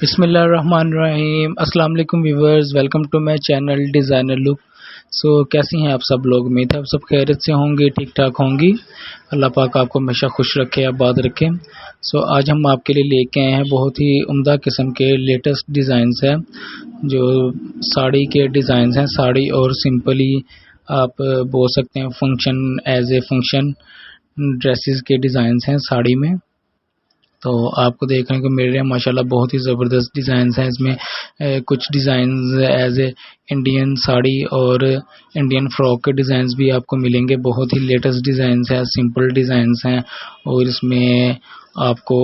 बिस्मिल्लाहिर्रहमानिर्रहीम। अस्सलाम वालेकुम viewers, welcome to my channel designer look. कैसी हैं आप सब लोग? उम्मीद है आप सब खैरियत से होंगे, ठीक ठाक होंगी। अल्लाह पाक आपको हमेशा खुश रखे, आबाद रखे। आज हम आपके लिए लेके आए हैं बहुत ही उम्दा किस्म के लेटेस्ट डिज़ाइंस हैं, जो साड़ी के डिज़ाइंस हैं। साड़ी और सिंपली आप बोल सकते हैं function, as a function dresses के डिज़ाइंस हैं साड़ी में। तो आपको देखने को मिल रहे हैं माशाल्लाह बहुत ही ज़बरदस्त डिज़ाइंस हैं इसमें। कुछ designs as a Indian sari और इंडियन फ्रॉक के डिज़ाइंस भी आपको मिलेंगे। बहुत ही लेटेस्ट डिज़ाइंस हैं, सिंपल डिज़ाइंस हैं और इसमें आपको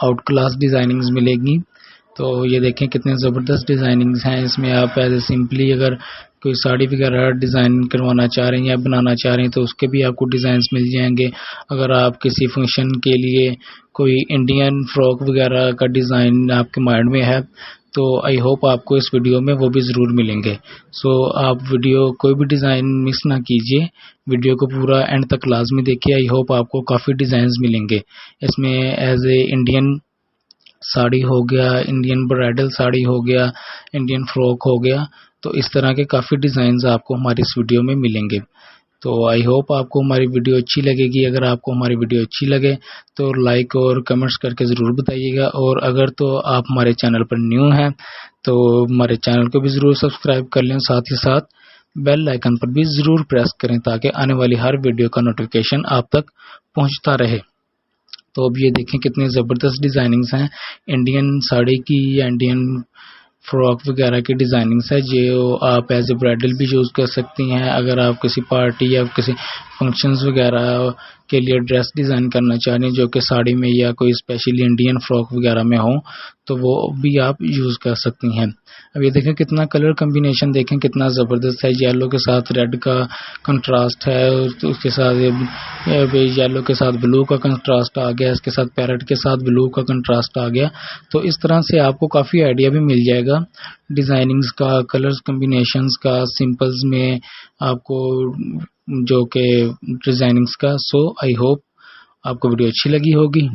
आउट क्लास डिज़ाइनिंग्स मिलेंगी। तो ये देखें कितने ज़बरदस्त डिज़ाइनिंग्स हैं इसमें। आप एज ए सिंपली अगर कोई साड़ी वगैरह डिज़ाइन करवाना चाह रहे हैं या बनाना चाह रहे हैं तो उसके भी आपको डिज़ाइंस मिल जाएंगे। अगर आप किसी फंक्शन के लिए कोई इंडियन फ्रॉक वगैरह का डिज़ाइन आपके माइंड में है तो आई होप आपको इस वीडियो में वो भी ज़रूर मिलेंगे। आप वीडियो कोई भी डिज़ाइन मिस ना कीजिए, वीडियो को पूरा एंड तक लाजमी देखिए। आई होप आपको काफ़ी डिज़ाइंस मिलेंगे इसमें। एज ए इंडियन साड़ी हो गया, इंडियन ब्राइडल साड़ी हो गया, इंडियन फ्रॉक हो गया, तो इस तरह के काफ़ी डिज़ाइंस आपको हमारी इस वीडियो में मिलेंगे। तो आई होप आपको हमारी वीडियो अच्छी लगेगी। अगर आपको हमारी वीडियो अच्छी लगे तो लाइक और कमेंट्स करके ज़रूर बताइएगा। और अगर तो आप हमारे चैनल पर न्यू हैं तो हमारे चैनल को भी ज़रूर सब्सक्राइब कर लें, साथ ही साथ बेल आइकन पर भी ज़रूर प्रेस करें ताकि आने वाली हर वीडियो का नोटिफिकेशन आप तक पहुँचता रहे। तो अब ये देखें कितने ज़बरदस्त डिज़ाइनिंग्स हैं इंडियन साड़ी की या इंडियन फ्रॉक वगैरह की डिज़ाइनिंग्स है, जो आप एज ए ब्राइडल भी यूज़ कर सकती हैं। अगर आप किसी पार्टी या किसी फंक्शंस वगैरह के लिए ड्रेस डिज़ाइन करना चाह रहे हैं जो कि साड़ी में या कोई स्पेशली इंडियन फ्रॉक वगैरह में हो तो वो भी आप यूज़ कर सकती हैं। अब ये देखें कितना कलर कम्बिनेशन देखें कितना ज़बरदस्त है। येलो के साथ रेड का कंट्रास्ट है, उसके साथ येलो के साथ ब्लू का कंट्रास्ट आ गया, इसके साथ पैरेट के साथ ब्लू का कंट्रास्ट आ गया। तो इस तरह से आपको काफ़ी आइडिया भी मिल जाएगा डिज़ाइनिंग्स का, कलर्स कम्बिनेशंस का, सिंपल्स में आपको जो कि डिज़ाइनिंग्स का। आई होप आपको वीडियो अच्छी लगी होगी।